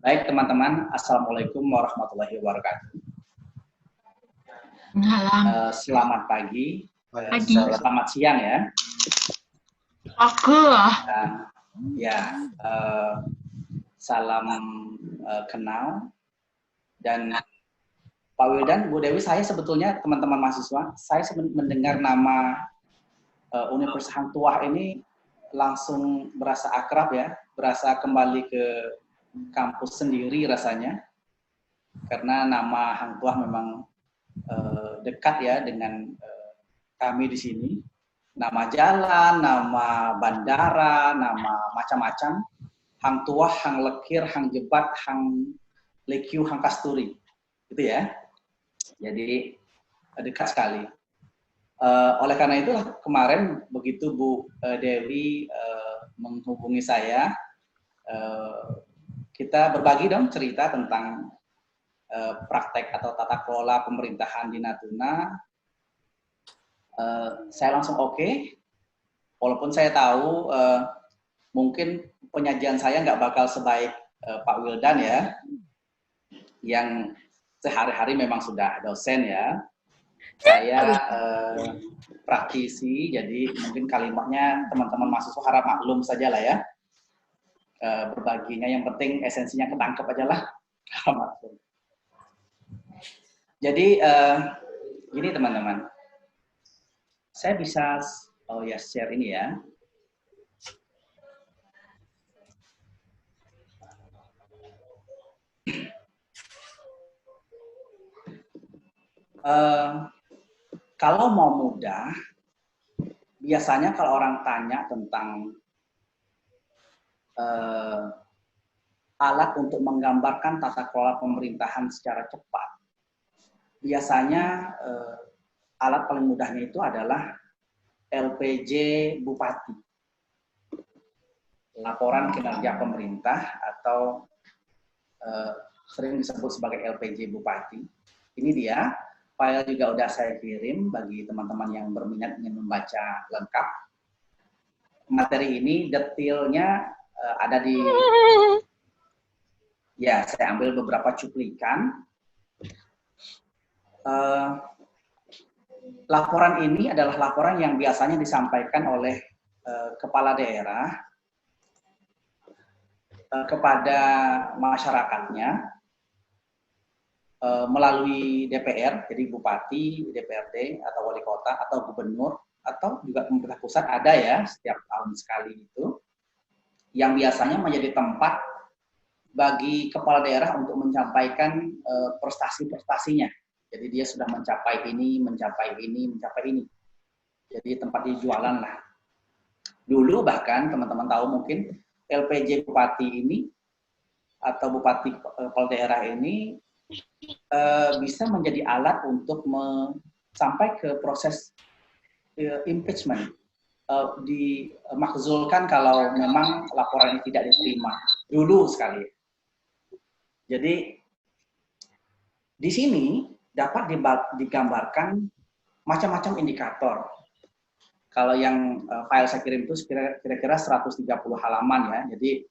Baik teman-teman, Assalamualaikum warahmatullahi wabarakatuh. Selamat pagi, selamat siang ya. Salam kenal. Dan Pak Wildan, Bu Dewi, saya sebetulnya teman-teman mahasiswa, saya mendengar nama Universitas Hang Tuah ini langsung berasa akrab ya, berasa kembali ke kampus sendiri rasanya, karena nama Hang Tuah memang dekat ya dengan kami di sini. Nama jalan, nama bandara, nama macam-macam. Hang Tuah, Hang Lekir, Hang Jebat, Hang Lekiu, Hang Kasturi, gitu ya. Jadi dekat sekali. Oleh karena itulah kemarin begitu Bu Dewi menghubungi saya, kita berbagi dong cerita tentang praktek atau tata kelola pemerintahan di Natuna. Saya langsung oke, walaupun saya tahu mungkin penyajian saya nggak bakal sebaik Pak Wildan ya, yang sehari-hari memang sudah dosen ya. Saya praktisi, jadi mungkin kalimatnya teman-teman mahasiswa harap maklum saja lah ya. Berbaginya yang penting esensinya ketangkep aja lah. Jadi gini teman-teman, saya bisa share ini ya. Kalau mau mudah, biasanya kalau orang tanya tentang alat untuk menggambarkan tata kelola pemerintahan secara cepat, biasanya alat paling mudahnya itu adalah LPJ Bupati, laporan kinerja pemerintah, atau sering disebut sebagai LPJ Bupati. Ini dia, file juga udah saya kirim bagi teman-teman yang berminat ingin membaca lengkap. Materi ini detailnya ada di, ya saya ambil beberapa cuplikan. Laporan ini adalah laporan yang biasanya disampaikan oleh kepala daerah kepada masyarakatnya melalui DPR, jadi bupati, DPRD, atau wali kota, atau gubernur, atau juga pemerintah pusat ada ya setiap tahun sekali itu, yang biasanya menjadi tempat bagi kepala daerah untuk menyampaikan prestasi-prestasinya. Jadi dia sudah mencapai ini, mencapai ini, mencapai ini. Jadi tempat dia jualan lah. Dulu bahkan teman-teman tahu mungkin LPJ Bupati ini atau Bupati kepala daerah ini bisa menjadi alat untuk sampai ke proses impeachment, dimakzulkan kalau memang laporan ini tidak diterima dulu sekali. Jadi di sini dapat digambarkan macam-macam indikator. Kalau yang file saya kirim itu kira-kira 130 halaman ya. Jadi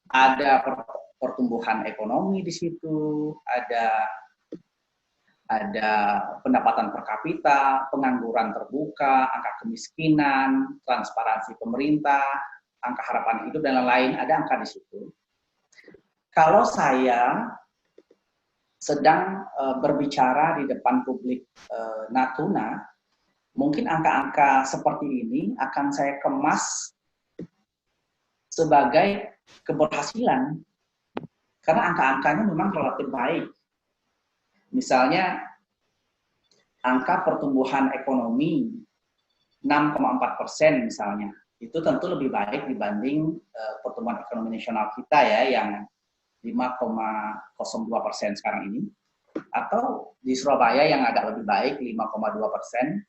ada pertumbuhan ekonomi di situ, ada pendapatan per kapita, pengangguran terbuka, angka kemiskinan, transparansi pemerintah, angka harapan hidup dan lain-lain, ada angka di situ. Kalau saya sedang berbicara di depan publik Natuna, mungkin angka-angka seperti ini akan saya kemas sebagai keberhasilan, karena angka-angkanya memang relatif baik. Misalnya angka pertumbuhan ekonomi 6,4% misalnya, itu tentu lebih baik dibanding pertumbuhan ekonomi nasional kita ya yang 5,02% sekarang ini, atau di Surabaya yang agak lebih baik 5,2%.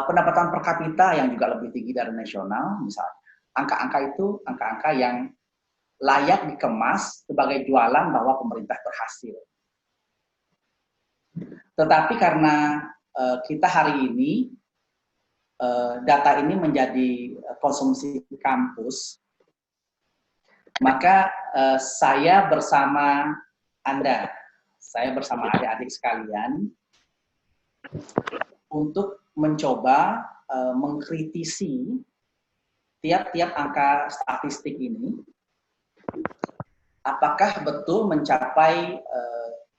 Pendapatan per kapita yang juga lebih tinggi dari nasional misalnya. Angka-angka itu angka-angka yang layak dikemas sebagai jualan bahwa pemerintah berhasil. Tetapi karena kita hari ini data ini menjadi konsumsi kampus, Maka saya bersama Anda, saya bersama adik-adik sekalian, untuk mencoba mengkritisi tiap-tiap angka statistik ini, apakah betul mencapai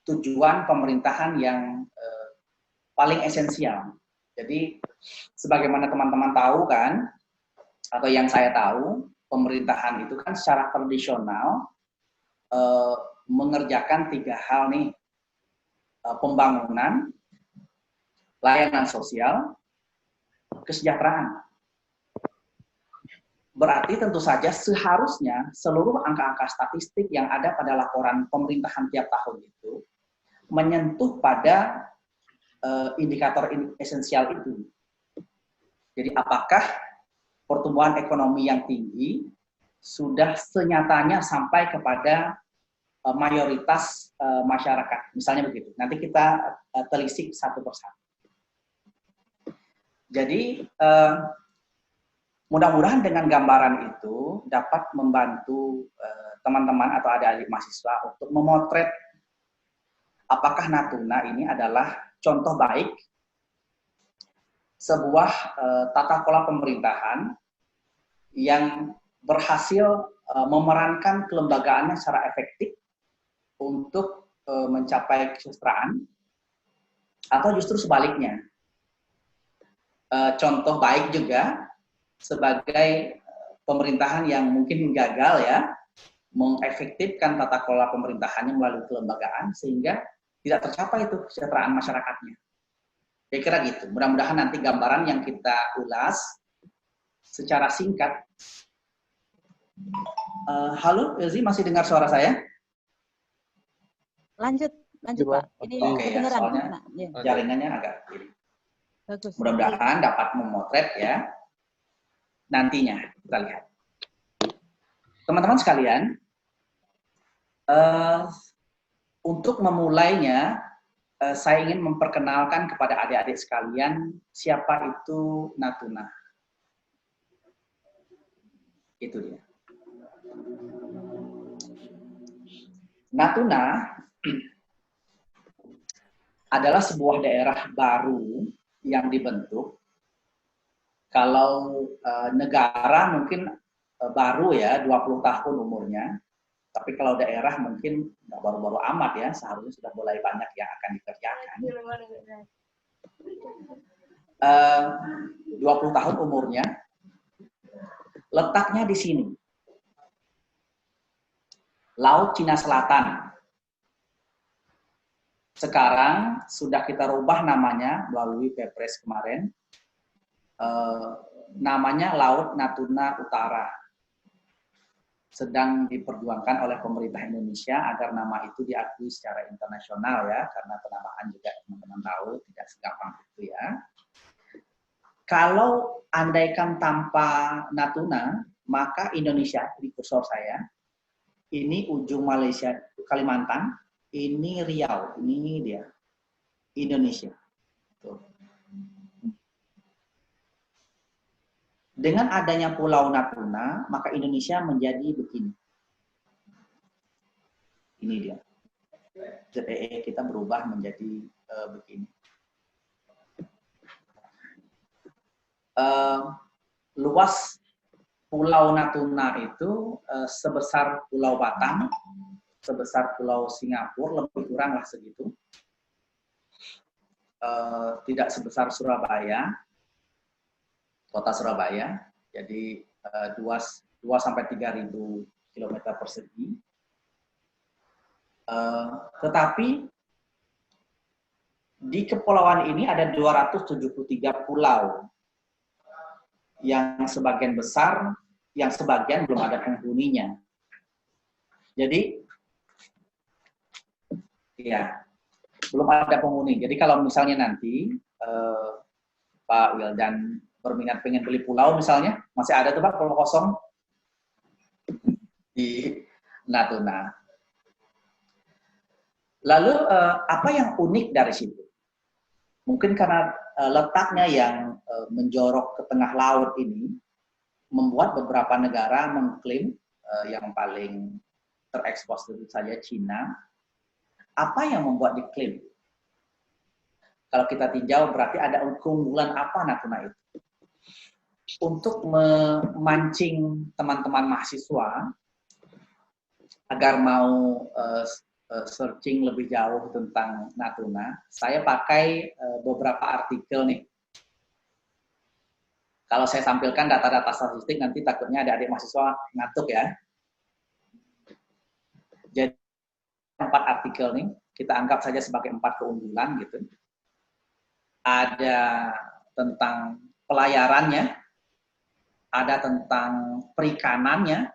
tujuan pemerintahan yang paling esensial. Jadi, sebagaimana teman-teman tahu kan, atau yang saya tahu, pemerintahan itu kan secara tradisional mengerjakan 3 hal nih, pembangunan, layanan sosial, kesejahteraan. Berarti tentu saja seharusnya seluruh angka-angka statistik yang ada pada laporan pemerintahan tiap tahun itu menyentuh pada indikator esensial itu. Jadi apakah pertumbuhan ekonomi yang tinggi sudah senyatanya sampai kepada mayoritas masyarakat, misalnya begitu. Nanti kita telisik satu persatu. Jadi mudah-mudahan dengan gambaran itu dapat membantu teman-teman atau adik-adik mahasiswa untuk memotret apakah Natuna ini adalah contoh baik sebuah tata kelola pemerintahan yang berhasil memerankan kelembagaannya secara efektif untuk mencapai kesejahteraan, atau justru sebaliknya. Contoh baik juga sebagai pemerintahan yang mungkin gagal ya, mengefektifkan tata kelola pemerintahannya melalui kelembagaan sehingga tidak tercapai itu kesejahteraan masyarakatnya. Saya kira gitu. Mudah-mudahan nanti gambaran yang kita ulas secara singkat. Halo, Ilzi, masih dengar suara saya? Lanjut Pak. Ini ya, soalnya jaringannya agak bagus. Mudah-mudahan dapat memotret ya nantinya. Kita lihat. Teman-teman sekalian, untuk memulainya, saya ingin memperkenalkan kepada adik-adik sekalian siapa itu Natuna. Itu dia. Natuna adalah sebuah daerah baru yang dibentuk. Kalau negara mungkin baru ya, 20 tahun umurnya. Tapi kalau daerah mungkin nggak baru-baru amat ya, seharusnya sudah mulai banyak yang akan dikerjakan. 20 tahun umurnya, letaknya di sini. Laut Cina Selatan. Sekarang sudah kita rubah namanya melalui Perpres kemarin. Namanya Laut Natuna Utara. Sedang diperjuangkan oleh pemerintah Indonesia agar nama itu diakui secara internasional ya, karena penamaan juga teman-teman tahu tidak segampang itu ya. Kalau andaikan tanpa Natuna, maka Indonesia di kursor saya, ini ujung Malaysia, Kalimantan, ini Riau, ini dia, Indonesia. Tuh. Dengan adanya Pulau Natuna, maka Indonesia menjadi begini. Ini dia. ZEE kita berubah menjadi begini. Luas Pulau Natuna itu sebesar Pulau Batam, sebesar Pulau Singapura, lebih kurang lah segitu. Tidak sebesar Surabaya, kota Surabaya, jadi 2-3 ribu kilometer persegi. Tetapi di kepulauan ini ada 273 pulau yang sebagian besar, yang sebagian belum ada penghuninya. Jadi, ya, belum ada penghuni. Jadi kalau misalnya nanti Pak Wildan berminat pengen beli pulau misalnya, masih ada tuh Pak pulau kosong di Natuna. Lalu apa yang unik dari situ? Mungkin karena letaknya yang menjorok ke tengah laut ini, membuat beberapa negara mengklaim yang paling terekspos tentu saja Cina. Apa yang membuat diklaim? Kalau kita tinjau berarti ada keunggulan apa Natuna itu? Untuk memancing teman-teman mahasiswa agar mau searching lebih jauh tentang Natuna, saya pakai beberapa artikel nih. Kalau saya tampilkan data-data statistik nanti takutnya adik-adik mahasiswa ngantuk ya. Jadi 4 artikel nih, kita anggap saja sebagai 4 keunggulan gitu. Ada tentang pelayarannya, ada tentang perikanannya,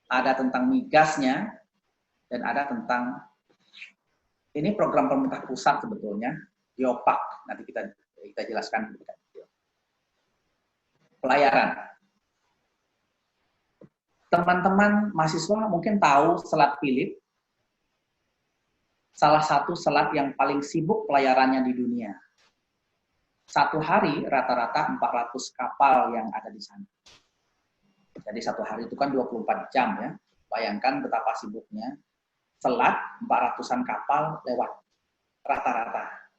ada tentang migasnya, dan ada tentang, ini program pemerintah pusat sebetulnya, Geopark, nanti kita jelaskan. Pelayaran. Teman-teman mahasiswa mungkin tahu Selat Phillip, salah satu selat yang paling sibuk pelayarannya di dunia. Satu hari rata-rata 400 kapal yang ada di sana. Jadi satu hari itu kan 24 jam ya. Bayangkan betapa sibuknya. Selat 400-an kapal lewat rata-rata.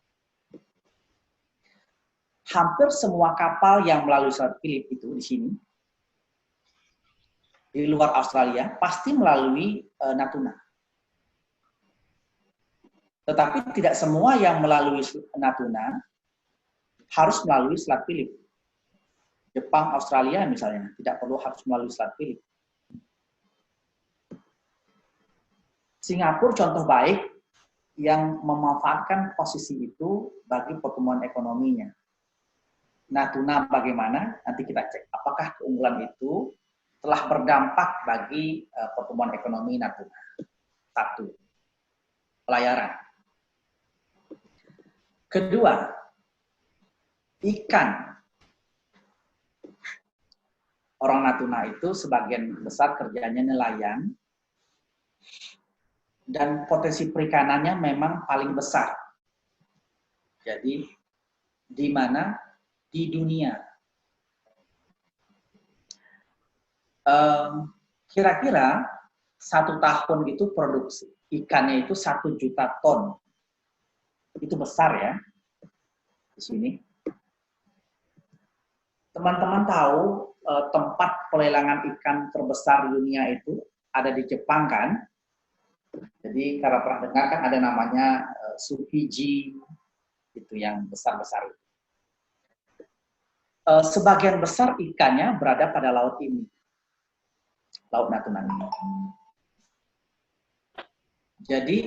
Hampir semua kapal yang melalui Selat Phillip itu di sini, di luar Australia, pasti melalui Natuna. Tetapi tidak semua yang melalui Natuna harus melalui Selat Phillip. Jepang, Australia misalnya, tidak perlu harus melalui Selat Phillip. Singapura contoh baik yang memanfaatkan posisi itu bagi pertumbuhan ekonominya. Natuna bagaimana? Nanti kita cek apakah keunggulan itu telah berdampak bagi pertumbuhan ekonomi Natuna. 1. Pelayaran. Kedua, ikan. Orang Natuna itu sebagian besar kerjanya nelayan dan potensi perikanannya memang paling besar. Jadi di mana? Di dunia. Kira-kira 1 tahun itu produksi ikannya itu 1 juta ton. Itu besar ya. Di sini. Teman-teman tahu tempat pelelangan ikan terbesar di dunia itu ada di Jepang kan? Jadi kalau pernah dengar kan ada namanya Tsukiji, itu yang besar-besar. Sebagian besar ikannya berada pada laut ini, Laut Natuna ini. Jadi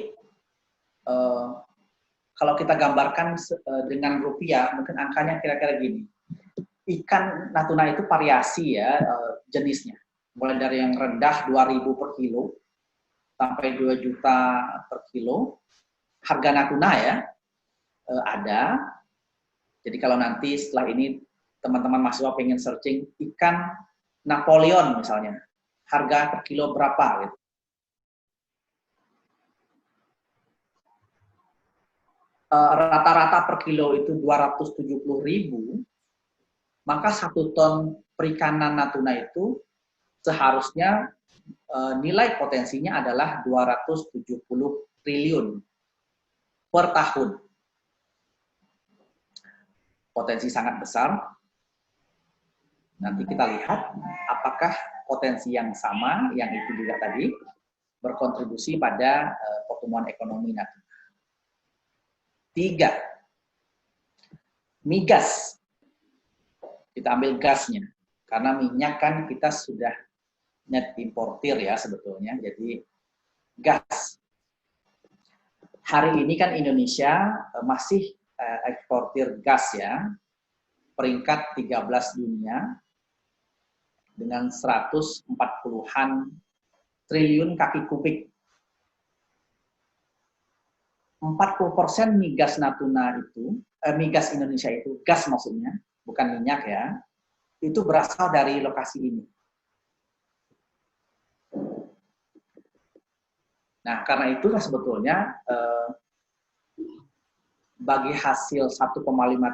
kalau kita gambarkan dengan rupiah, mungkin angkanya kira-kira gini. Ikan Natuna itu variasi ya jenisnya, mulai dari yang rendah 2.000 per kilo sampai 2 juta per kilo. Harga Natuna ya ada. Jadi kalau nanti setelah ini teman-teman mahasiswa pengen searching ikan Napoleon misalnya, harga per kilo berapa gitu. Rata-rata per kilo itu 270.000, maka 1 ton perikanan Natuna itu seharusnya nilai potensinya adalah 270 triliun per tahun. Potensi sangat besar. Nanti kita lihat apakah potensi yang sama, yang itu juga tadi, berkontribusi pada pertumbuhan ekonomi Natuna. 3. Migas. Kita ambil gasnya. Karena minyak kan kita sudah net importir ya sebetulnya. Jadi gas. Hari ini kan Indonesia masih eksportir gas ya. Peringkat 13 dunia. Dengan 140-an triliun kaki kubik. 40% migas Natuna itu, migas Indonesia itu, gas maksudnya, bukan minyak ya, itu berasal dari lokasi ini. Nah, karena itulah sebetulnya bagi hasil 1,5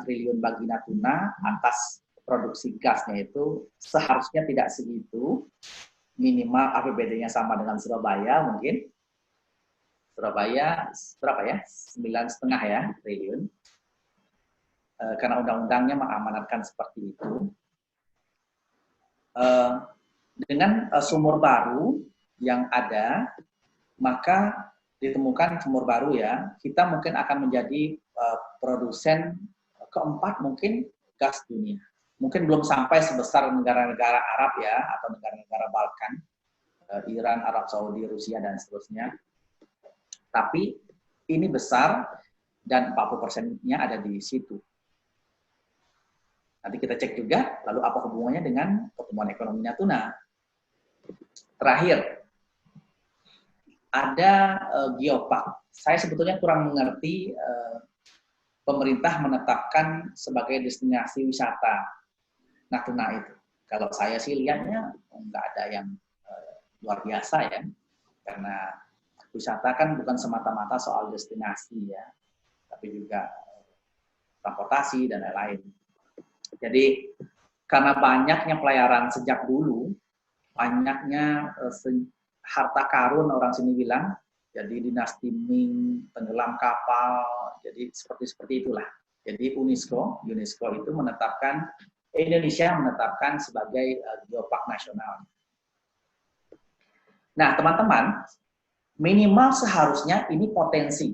triliun bagi Natuna atas produksi gasnya itu seharusnya tidak segitu, minimal APBD-nya sama dengan Surabaya mungkin. Surabaya berapa ya? 9,5 ya triliun. Karena undang-undangnya mengamanatkan seperti itu. Dengan sumur baru yang ada, maka ditemukan sumur baru ya, kita mungkin akan menjadi produsen keempat mungkin gas dunia. Mungkin belum sampai sebesar negara-negara Arab ya, atau negara-negara Balkan, Iran, Arab Saudi, Rusia, dan seterusnya. Tapi ini besar dan 40%-nya ada di situ. Nanti kita cek juga, lalu apa hubungannya dengan pertumbuhan ekonomi Natuna. Terakhir, ada geopark. Saya sebetulnya kurang mengerti pemerintah menetapkan sebagai destinasi wisata Natuna itu. Kalau saya sih lihatnya nggak ada yang luar biasa ya, karena wisata kan bukan semata-mata soal destinasi ya, tapi juga transportasi dan lain-lain. Jadi karena banyaknya pelayaran sejak dulu, banyaknya harta karun orang sini bilang, jadi dinasti Ming, tenggelam kapal, jadi seperti itulah. Jadi UNESCO itu menetapkan, Indonesia menetapkan sebagai geopark nasional. Nah teman-teman, minimal seharusnya ini potensi.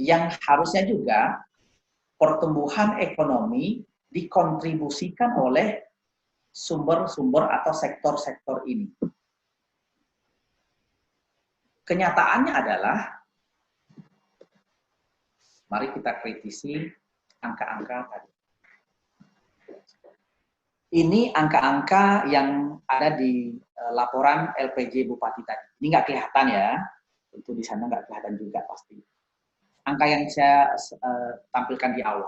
Yang harusnya juga pertumbuhan ekonomi dikontribusikan oleh sumber-sumber atau sektor-sektor ini. Kenyataannya adalah, mari kita kritisi angka-angka tadi. Ini angka-angka yang ada di laporan LPJ Bupati tadi. Ini nggak kelihatan ya, tentu di sana nggak kelihatan juga pasti. Angka yang saya tampilkan di awal.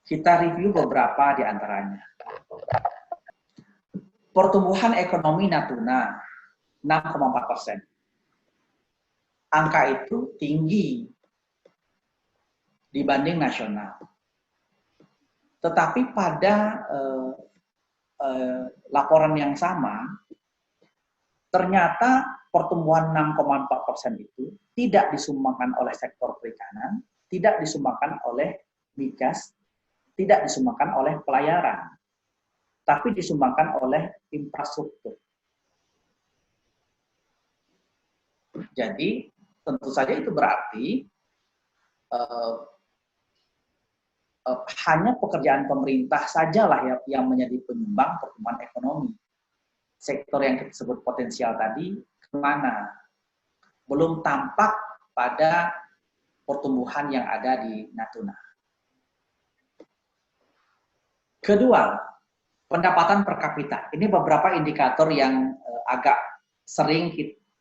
Kita review beberapa di antaranya. Pertumbuhan ekonomi Natuna 6,4%. Angka itu tinggi dibanding nasional. Tetapi pada laporan yang sama, ternyata pertumbuhan 6,4% itu tidak disumbangkan oleh sektor perikanan, tidak disumbangkan oleh migas, tidak disumbangkan oleh pelayaran, tapi disumbangkan oleh infrastruktur. Jadi tentu saja itu berarti hanya pekerjaan pemerintah sajalah yang menjadi penyumbang pertumbuhan ekonomi. Sektor yang kita sebut potensial tadi kemana? Belum tampak pada pertumbuhan yang ada di Natuna. Kedua, pendapatan per kapita. Ini beberapa indikator yang agak sering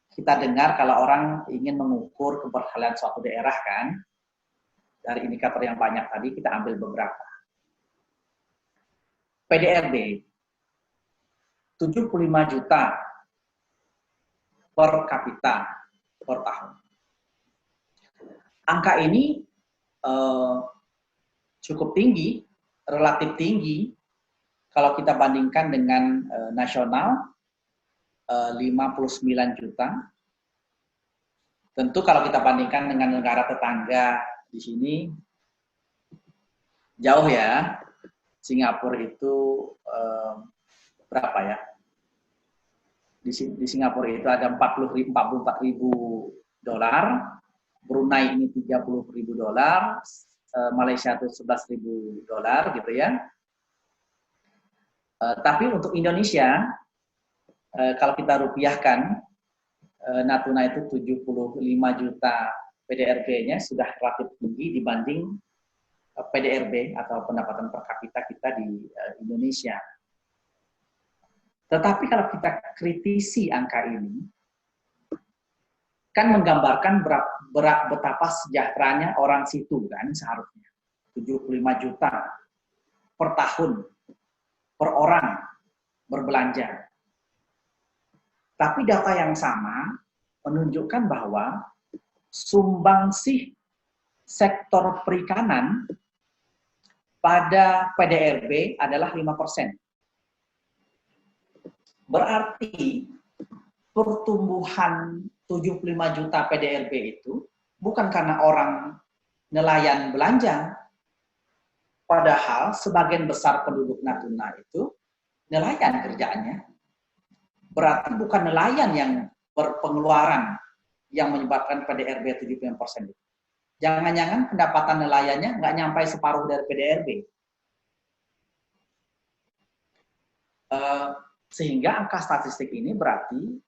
kita dengar kalau orang ingin mengukur keberhasilan suatu daerah kan. Dari indikator yang banyak tadi kita ambil beberapa. PDRB 75 juta per kapita per tahun. Angka ini cukup tinggi, relatif tinggi kalau kita bandingkan dengan nasional 59 juta. Tentu kalau kita bandingkan dengan negara tetangga di sini jauh ya. Singapura itu berapa ya? Di Singapura itu ada 44 ribu dolar, Brunei ini 30 ribu dolar, Malaysia itu 11 ribu dolar gitu ya. Tapi untuk Indonesia, kalau kita rupiahkan, Natuna itu 75 juta PDRB-nya sudah relatif tinggi dibanding PDRB atau pendapatan per kapita kita di Indonesia. Tetapi kalau kita kritisi angka ini, kan menggambarkan betapa sejahteranya orang situ kan seharusnya. 75 juta per tahun, per orang berbelanja. Tapi data yang sama menunjukkan bahwa sumbangsih sektor perikanan pada PDRB adalah 5%. Berarti pertumbuhan 75 juta PDRB itu bukan karena orang nelayan belanja, padahal sebagian besar penduduk Natuna itu nelayan kerjaannya. Berarti bukan nelayan yang berpengeluaran yang menyebabkan PDRB 75%. Jangan-jangan pendapatan nelayannya nggak nyampe separuh dari PDRB. Sehingga angka statistik ini berarti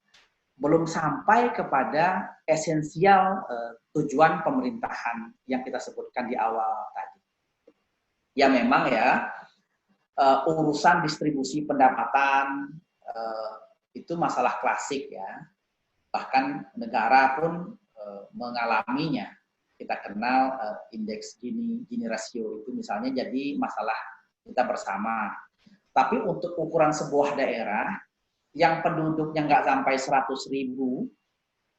belum sampai kepada esensial tujuan pemerintahan yang kita sebutkan di awal tadi. Ya memang ya, urusan distribusi pendapatan itu masalah klasik ya. Bahkan negara pun mengalaminya. Kita kenal indeks Gini rasio itu misalnya jadi masalah kita bersama. Tapi untuk ukuran sebuah daerah yang penduduknya nggak sampai 100.000,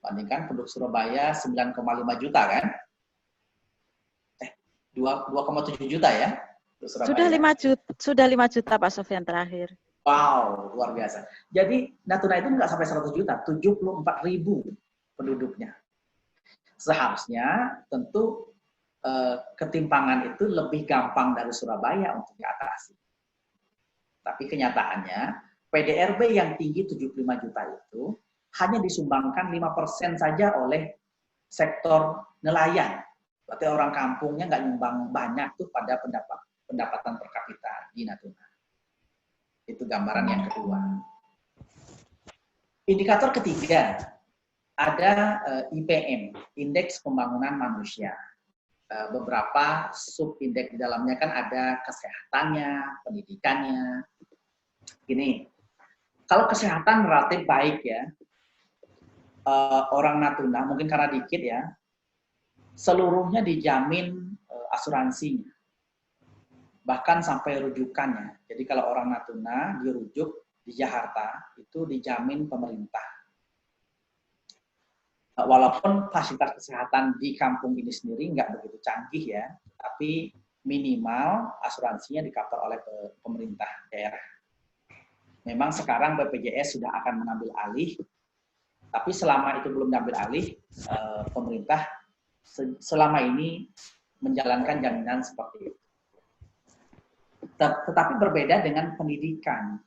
bandingkan penduduk Surabaya 9,5 juta kan? 2,7 juta ya? Sudah 5 juta Pak Sofyan terakhir. Wow, luar biasa. Jadi Natuna itu nggak sampai 100 juta, 74.000 penduduknya. Seharusnya tentu ketimpangan itu lebih gampang dari Surabaya untuk diatasi. Tapi kenyataannya PDRB yang tinggi 75 juta itu hanya disumbangkan 5% saja oleh sektor nelayan. Berarti orang kampungnya nggak nyumbang banyak tuh pada pendapatan per kapita di Natuna. Itu gambaran yang kedua. Indikator ketiga, ada IPM, Indeks Pembangunan Manusia. Beberapa subindeks di dalamnya kan ada kesehatannya, pendidikannya. Gini, kalau kesehatan relatif baik ya, orang Natuna mungkin karena dikit ya, seluruhnya dijamin asuransinya, bahkan sampai rujukannya. Jadi kalau orang Natuna dirujuk di Jakarta itu dijamin pemerintah. Walaupun fasilitas kesehatan di kampung ini sendiri nggak begitu canggih ya, tapi minimal asuransinya di-cover oleh pemerintah daerah. Memang sekarang BPJS sudah akan mengambil alih, tapi selama itu belum mengambil alih, pemerintah selama ini menjalankan jaminan seperti itu. Tetapi berbeda dengan pendidikan.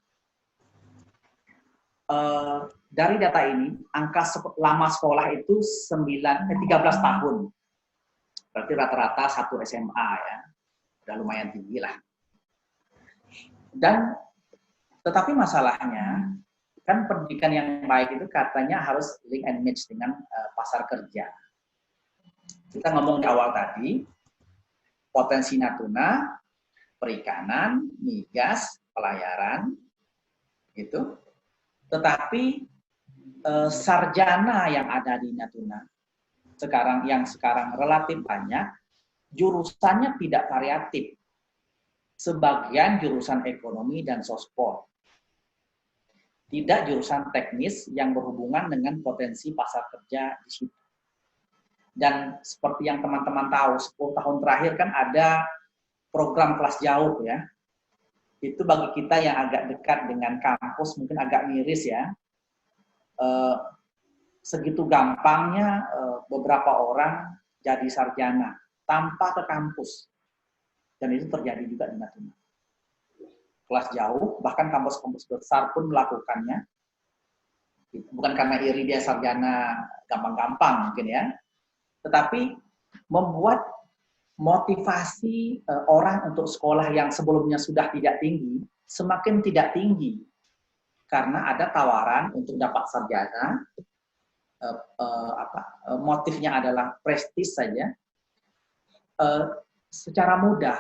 Dari data ini, angka lama sekolah itu 13 tahun. Berarti rata-rata 1 SMA ya. Udah lumayan tinggi lah. Tetapi masalahnya, kan pendidikan yang baik itu katanya harus link and match dengan pasar kerja. Kita ngomong di awal tadi, potensi Natuna, perikanan, migas, pelayaran, gitu. Tetapi sarjana yang ada di Natuna yang sekarang relatif banyak, jurusannya tidak variatif. Sebagian jurusan ekonomi dan sospol. Tidak jurusan teknis yang berhubungan dengan potensi pasar kerja di situ. Dan seperti yang teman-teman tahu, 10 tahun terakhir kan ada program kelas jauh ya. Itu bagi kita yang agak dekat dengan kampus mungkin agak miris ya. Segitu gampangnya beberapa orang jadi sarjana tanpa ke kampus. Dan itu terjadi juga di Natuna. Kelas jauh, bahkan kampus-kampus besar pun melakukannya. Bukan karena iri dia sarjana gampang-gampang mungkin ya. Tetapi membuat motivasi orang untuk sekolah yang sebelumnya sudah tidak tinggi, semakin tidak tinggi. Karena ada tawaran untuk dapat sarjana, motifnya adalah prestis saja, secara mudah.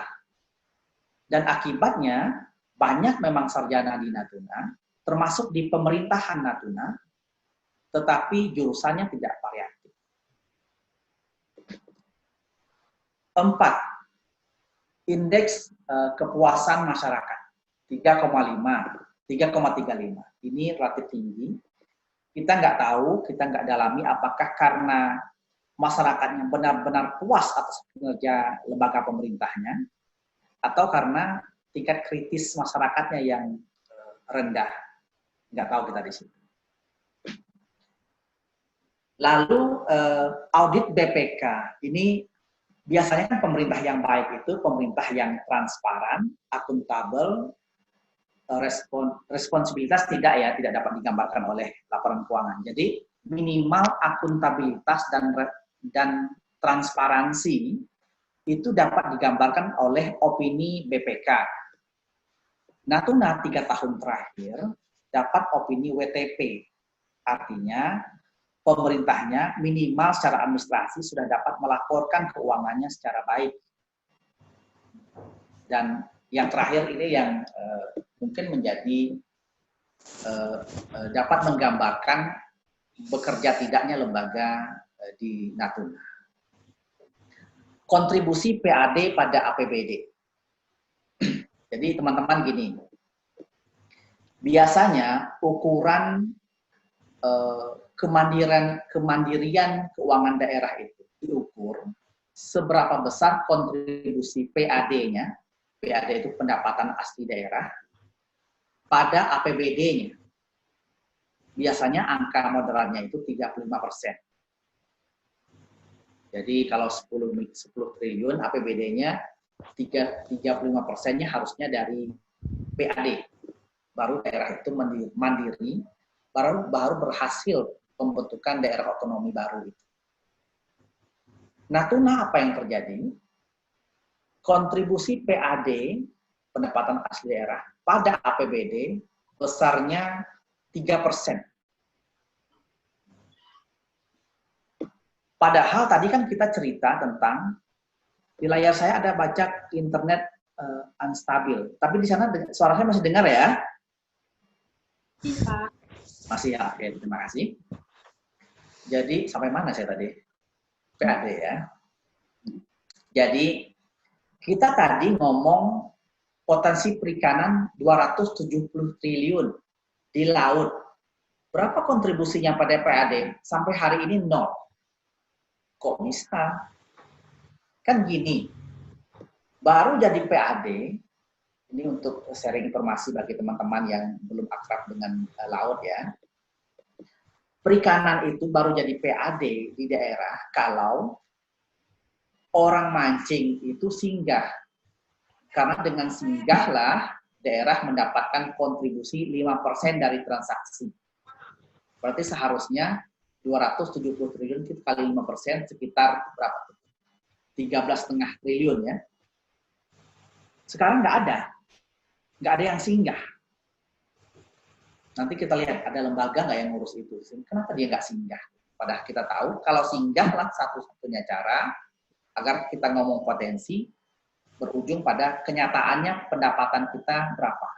Dan akibatnya, banyak memang sarjana di Natuna, termasuk di pemerintahan Natuna, tetapi jurusannya tidak variatif. 4. Indeks kepuasan masyarakat 3,35. Ini relatif tinggi. Kita nggak tahu, kita nggak dalami apakah karena masyarakatnya benar-benar puas atas kinerja lembaga pemerintahnya, atau karena tingkat kritis masyarakatnya yang rendah. nggak tahu kita di situ. Lalu audit BPK ini biasanya kan pemerintah yang baik itu pemerintah yang transparan, akuntabel, responsibilitas tidak dapat digambarkan oleh laporan keuangan. Jadi minimal akuntabilitas dan transparansi itu dapat digambarkan oleh opini BPK. Natuna 3 tahun terakhir dapat opini WTP, artinya pemerintahnya minimal secara administrasi sudah dapat melaporkan keuangannya secara baik. Dan yang terakhir ini yang mungkin menjadi dapat menggambarkan bekerja tidaknya lembaga di Natuna. Kontribusi PAD pada APBD. Jadi teman-teman gini, biasanya ukuran kemandirian keuangan daerah itu diukur seberapa besar kontribusi PAD-nya, PAD itu pendapatan asli daerah, pada APBD-nya. Biasanya angka moderatnya itu 35%. Jadi kalau 10 triliun APBD-nya 35%-nya harusnya dari PAD. Baru daerah itu mandiri, baru berhasil pembentukan daerah otonomi baru itu. Natuna apa yang terjadi? Kontribusi PAD, pendapatan asli daerah, pada APBD besarnya 3%. Padahal tadi kan kita cerita tentang di layar saya ada baca internet unstabil. Tapi di sana suara saya masih dengar ya? Bisa. Masih ya, oke, terima kasih. Jadi sampai mana saya tadi? PAD ya. Jadi kita tadi ngomong potensi perikanan 270 triliun di laut. Berapa kontribusinya pada PAD? Sampai hari ini 0. Kok bisa? Kan gini, baru jadi PAD, ini untuk sharing informasi bagi teman-teman yang belum akrab dengan laut ya. Perikanan itu baru jadi PAD di daerah kalau orang mancing itu singgah. Karena dengan singgahlah daerah mendapatkan kontribusi 5% dari transaksi. Berarti seharusnya 270 triliun kita kali 5% sekitar berapa? 13,5 triliun ya. Sekarang nggak ada yang singgah. Nanti kita lihat ada lembaga nggak yang ngurus itu. Kenapa dia nggak singgah? Padahal kita tahu kalau singgahlah satu-satunya cara agar kita ngomong potensi berujung pada kenyataannya pendapatan kita berapa.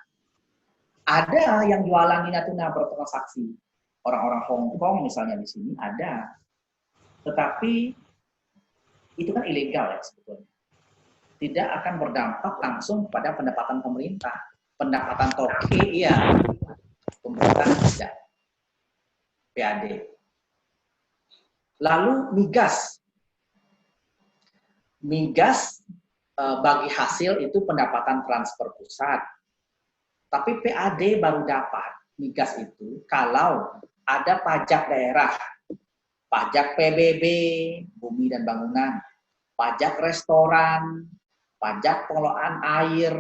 Ada yang jualan di Natuna bertransaksi. Orang-orang Hong Kong misalnya di sini ada. Tetapi itu kan ilegal ya sebetulnya. Tidak akan berdampak langsung pada pendapatan pemerintah. Pendapatan toke iya, pemerintah tidak. PAD. Lalu migas. Migas bagi hasil itu pendapatan transfer pusat. Tapi PAD baru dapat migas itu kalau ada pajak daerah, pajak PBB, bumi dan bangunan, pajak restoran, pajak pengelolaan air,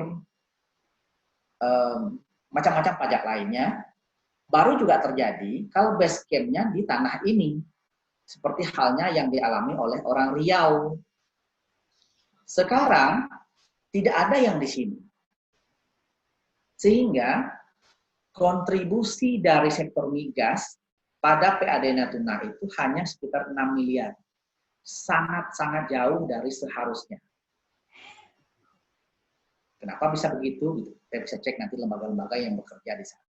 macam-macam pajak lainnya, baru juga terjadi kalau base camp-nya di tanah ini. Seperti halnya yang dialami oleh orang Riau. Sekarang tidak ada yang di sini. Sehingga kontribusi dari sektor migas pada PAD Natuna itu hanya sekitar 6 miliar. Sangat-sangat jauh dari seharusnya. Kenapa bisa begitu? Kita bisa cek nanti lembaga-lembaga yang bekerja di sana.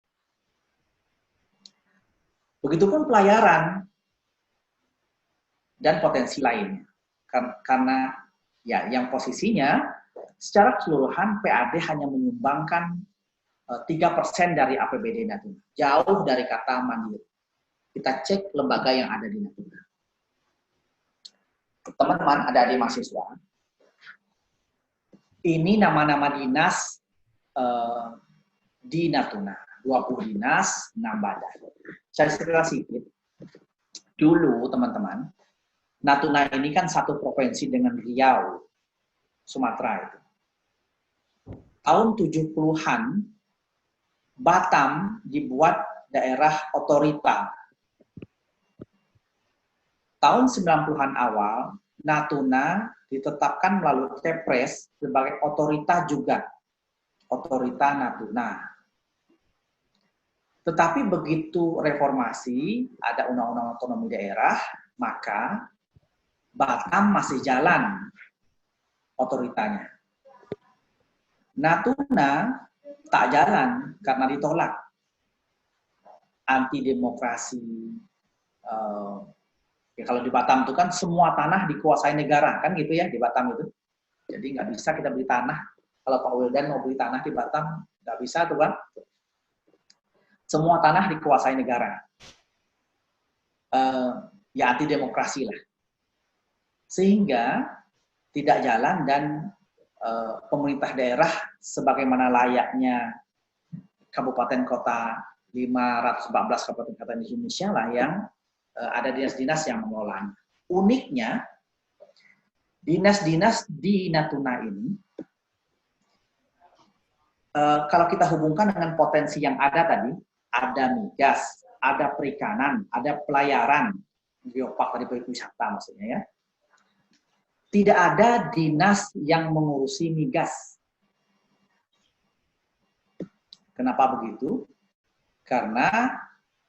Begitupun pelayaran dan potensi lainnya. Karena ya yang posisinya secara keseluruhan PAD hanya menyumbangkan 3% dari APBD Natuna. Jauh dari kata mandiri. Kita cek lembaga yang ada di Natuna. Teman-teman, ada adik mahasiswa. Ini nama-nama dinas di Natuna. 20 dinas, 6 badan. Saya cerita sedikit. Dulu teman-teman, Natuna ini kan satu provinsi dengan Riau, Sumatera itu. Tahun 70-an, Batam dibuat daerah otorita. Tahun 90-an awal, Natuna ditetapkan melalui Kepres sebagai otorita juga. Otorita Natuna. Tetapi begitu reformasi, ada undang-undang otonomi daerah, maka Batam masih jalan otoritanya. Natuna tak jalan karena ditolak. Anti demokrasi. Ya kalau di Batam itu kan semua tanah dikuasai negara, kan gitu ya di Batam itu. Jadi nggak bisa kita beli tanah. Kalau Pak Wildan mau beli tanah di Batam, nggak bisa tuh Bang. Semua tanah dikuasai negara. Ya anti demokrasi lah. Sehingga tidak jalan dan pemerintah daerah sebagaimana layaknya kabupaten kota 514 kabupaten kota di Indonesia lah yang ada dinas-dinas yang mengelola. Uniknya dinas-dinas di Natuna ini kalau kita hubungkan dengan potensi yang ada tadi, ada migas, ada perikanan, ada pelayaran, geopark tadi pariwisata maksudnya ya. Tidak ada dinas yang mengurusi migas. Kenapa begitu? Karena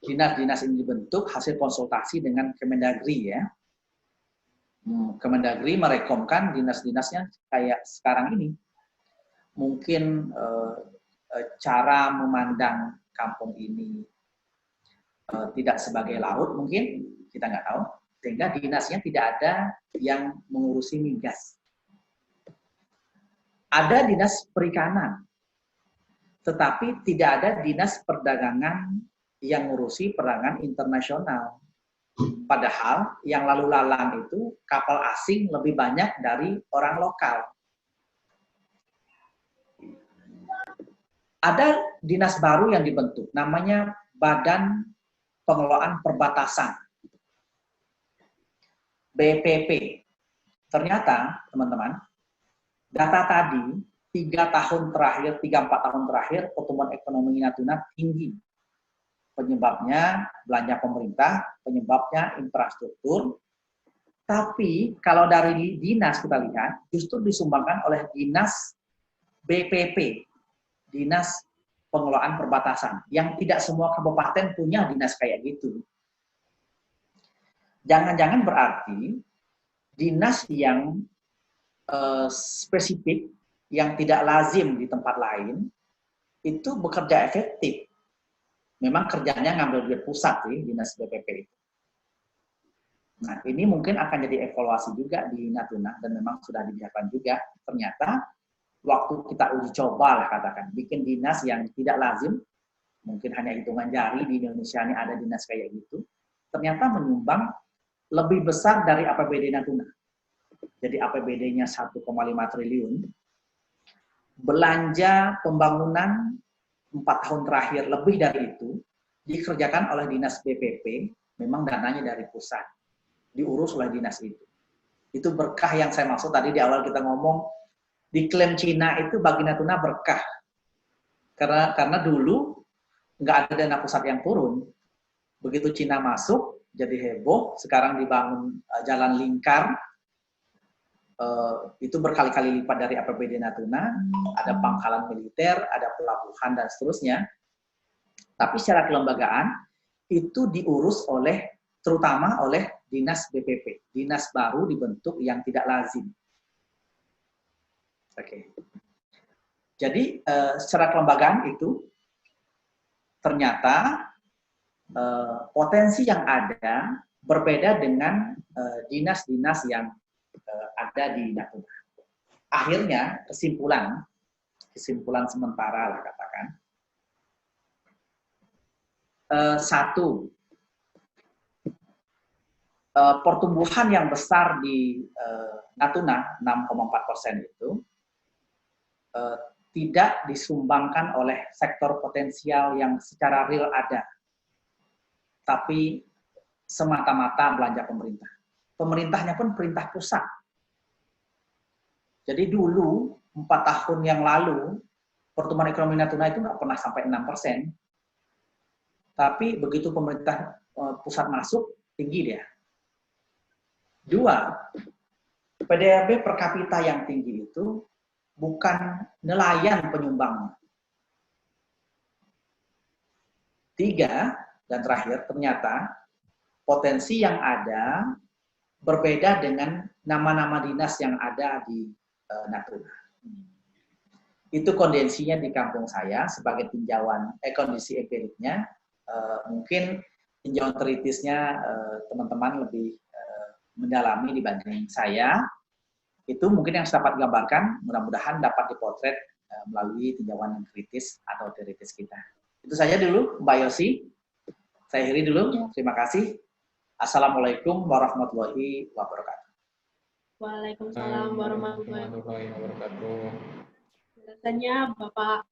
dinas-dinas ini dibentuk hasil konsultasi dengan Kemendagri ya. Kemendagri merekomkan dinas-dinasnya kayak sekarang ini. Mungkin cara memandang kampung ini tidak sebagai laut mungkin, kita nggak tahu. Sehingga dinasnya tidak ada yang mengurusi migas. Ada dinas perikanan, tetapi tidak ada dinas perdagangan yang mengurusi perdagangan internasional. Padahal yang lalu lalang itu kapal asing lebih banyak dari orang lokal. Ada dinas baru yang dibentuk, namanya Badan Pengelolaan Perbatasan. BPP. Ternyata, teman-teman, data tadi 3-4 tahun terakhir pertumbuhan ekonomi Natuna tinggi. Penyebabnya belanja pemerintah, penyebabnya infrastruktur. Tapi kalau dari dinas kita lihat, justru disumbangkan oleh dinas BPP, Dinas Pengelolaan Perbatasan, yang tidak semua kabupaten punya dinas kayak gitu. Jangan-jangan berarti dinas yang spesifik, yang tidak lazim di tempat lain, itu bekerja efektif. Memang kerjanya ngambil duit pusat sih, dinas BPP itu. Nah, ini mungkin akan jadi evaluasi juga di Natuna, dan memang sudah dibiarkan juga. Ternyata, waktu kita uji coba lah katakan, bikin dinas yang tidak lazim, mungkin hanya hitungan jari di Indonesia ini ada dinas kayak gitu, ternyata menyumbang lebih besar dari APBD Natuna. Jadi APBD-nya 1,5 triliun. Belanja pembangunan 4 tahun terakhir lebih dari itu dikerjakan oleh dinas BPP, memang dananya dari pusat. Diurus oleh dinas itu. Itu berkah yang saya maksud tadi di awal kita ngomong, diklaim Cina itu bagi Natuna berkah. Karena dulu nggak ada dana pusat yang turun. Begitu Cina masuk, jadi heboh, sekarang dibangun jalan lingkar, itu berkali-kali lipat dari APBD Natuna, ada pangkalan militer, ada pelabuhan, dan seterusnya. Tapi secara kelembagaan, itu diurus terutama oleh dinas BPP, dinas baru dibentuk yang tidak lazim. Oke. Jadi, secara kelembagaan itu, ternyata potensi yang ada berbeda dengan dinas-dinas yang ada di Natuna. Akhirnya kesimpulan sementara lah katakan, satu, pertumbuhan yang besar di Natuna 6,4% itu tidak disumbangkan oleh sektor potensial yang secara real ada, tapi semata-mata belanja pemerintah. Pemerintahnya pun perintah pusat. Jadi dulu 4 tahun yang lalu pertumbuhan ekonomi Natuna itu nggak pernah sampai 6%, tapi begitu pemerintah pusat masuk tinggi dia. 2, PDRB per kapita yang tinggi itu bukan nelayan penyumbangnya. 3, dan terakhir, ternyata potensi yang ada berbeda dengan nama-nama dinas yang ada di Natuna. Itu kondisinya di kampung saya sebagai tinjauan kondisi empiriknya. Mungkin tinjauan teoritisnya teman-teman lebih mendalami dibanding saya. Itu mungkin yang saya dapat gambarkan, mudah-mudahan dapat dipotret melalui tinjauan yang kritis atau teoritis kita. Itu saja dulu, Mbak Yosi. Saya akhiri dulu. Terima kasih. Assalamualaikum warahmatullahi wabarakatuh. Waalaikumsalam warahmatullahi wabarakatuh. Biasanya Bapak